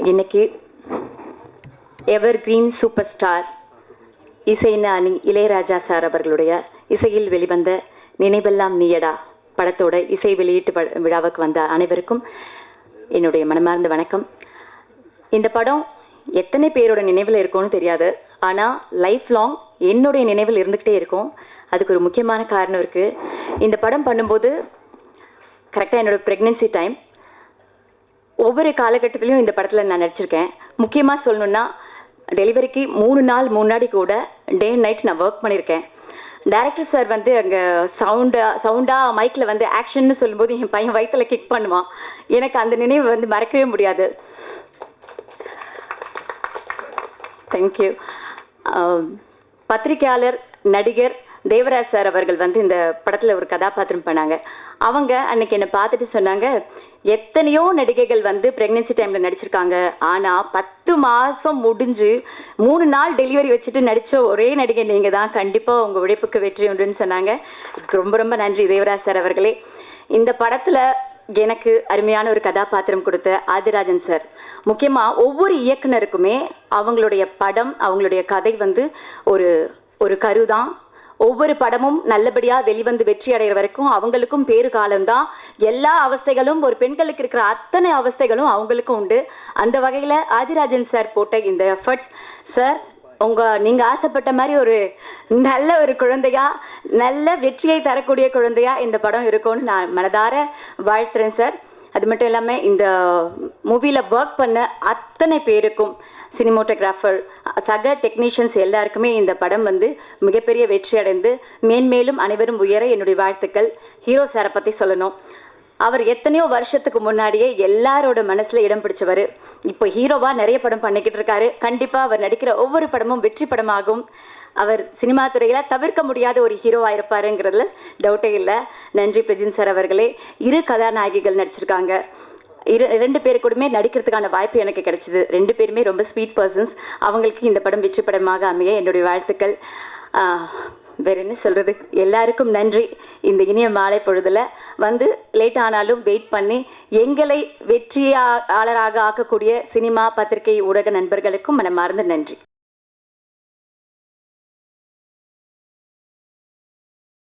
இன்னைக்கு எவர் green super star இசைஞானி Ilaiyaraaja sir அவர்களுடைய இசையில் வெளிவந்த நினைவெல்லாம் நீயடா படத்தோட இசை வெளியீட்டு விழாவுக்கு வந்த அனைவருக்கும் என்னுடைய மனமார்ந்த வணக்கம். இந்த படம் எத்தனை பேரோட நினைவில் இருக்கும்னு தெரியாது, ஆனால் லைஃப் லாங் என்னுடைய நினைவில் இருந்துக்கிட்டே இருக்கும். அதுக்கு ஒரு முக்கியமான காரணம் இருக்குது. இந்த படம் பண்ணும்போது கரெக்டாக என்னோடய ப்ரெக்னென்சி டைம். ஒவ்வொரு காலகட்டத்திலையும் இந்த படத்தில் நான் நடிச்சிருக்கேன். முக்கியமாக சொல்லணுன்னா டெலிவரிக்கு 3 நாள் முன்னாடி கூட டே அண்ட் நைட் நான் ஒர்க் பண்ணியிருக்கேன். டைரக்டர் சார் வந்து அங்கே சவுண்டாக மைக்கில் வந்து ஆக்ஷன்னு சொல்லும்போது என் பையன் வயிற்றில் கிக் பண்ணுவான். எனக்கு அந்த நினைவு வந்து மறக்கவே முடியாது. தேங்க்யூ. பத்திரிகையாளர் நடிகர் தேவராஜ் சார் அவர்கள் வந்து இந்த படத்தில் ஒரு கதாபாத்திரம் பண்ணாங்க. அவங்க அன்னைக்கு என்னை பார்த்துட்டு சொன்னாங்க, எத்தனையோ நடிகைகள் வந்து ப்ரெக்னென்சி டைமில் நடிச்சிருக்காங்க, ஆனால் 10 மாதம் முடிஞ்சு 3 நாள் டெலிவரி வச்சுட்டு நடித்த ஒரே நடிகை நீங்கள் தான், கண்டிப்பாக உங்கள் உழைப்புக்கு வெற்றி உண்டுன்னு சொன்னாங்க. ரொம்ப ரொம்ப நன்றி தேவராஜ் சார் அவர்களே. இந்த படத்தில் எனக்கு அருமையான ஒரு கதாபாத்திரம் கொடுத்த ஆதிராஜன் சார், முக்கியமாக ஒவ்வொரு இயக்குனருக்குமே அவங்களுடைய படம் அவங்களுடைய கதை வந்து ஒரு கருதான். ஒவ்வொரு படமும் நல்லபடியாக வெளிவந்து வெற்றி அடைகிற வரைக்கும் அவங்களுக்கும் பேரு காலம்தான். எல்லா அவஸ்தைகளும் ஒரு பெண்களுக்கு இருக்கிற அத்தனை அவஸ்தைகளும் அவங்களுக்கும் உண்டு. அந்த வகையில் ஆதிராஜன் சார் போட்ட இந்த எஃபர்ட்ஸ் சார், நீங்கள் ஆசைப்பட்ட மாதிரி ஒரு நல்ல ஒரு குழந்தையா, நல்ல வெற்றியை தரக்கூடிய குழந்தையா இந்த படம் இருக்கும்னு நான் மனதார வாழ்த்துறேன் சார். அது மட்டும் இல்லாமல் இந்த மூவியில் ஒர்க் பண்ண அத்தனை பேருக்கும், சினிமோட்டோகிராஃபர், சக டெக்னீஷியன்ஸ் எல்லாருக்குமே இந்த படம் வந்து மிகப்பெரிய வெற்றி அடைந்து மேன்மேலும் அனைவரும் உயர என்னுடைய வாழ்த்துக்கள். ஹீரோ சாரை பற்றி சொல்லணும். அவர் எத்தனையோ வருஷத்துக்கு முன்னாடியே எல்லாரோட மனசில் இடம் பிடிச்சவர். இப்போ ஹீரோவாக நிறைய படம் பண்ணிக்கிட்டு இருக்காரு. கண்டிப்பாக அவர் நடிக்கிற ஒவ்வொரு படமும் வெற்றி படமாகும். அவர் சினிமா துறையில் தவிர்க்க முடியாத ஒரு ஹீரோவாக இருப்பாருங்கிறதுல டவுட்டே இல்லை. நன்றி பிரஜின் சார் அவர்களே. 2 கதாநாயகிகள் நடிச்சிருக்காங்க. 2 பேர் கூடமே நடிக்கிறதுக்கான வாய்ப்பு எனக்கு கிடைச்சிது. 2 பேருமே ரொம்ப ஸ்வீட் பர்சன்ஸ். அவங்களுக்கு இந்த படம் வெற்றி படமாக அமைய என்னுடைய வாழ்த்துக்கள். வேறு என்ன சொல்கிறது, எல்லாருக்கும் நன்றி. இந்த இனிய மாலை பொழுதில் வந்து லேட் ஆனாலும் வெயிட் பண்ணி எங்களை வெற்றியாளராக ஆக்கக்கூடிய சினிமா பத்திரிகை ஊடக நண்பர்களுக்கும் மனமார்ந்த நன்றி.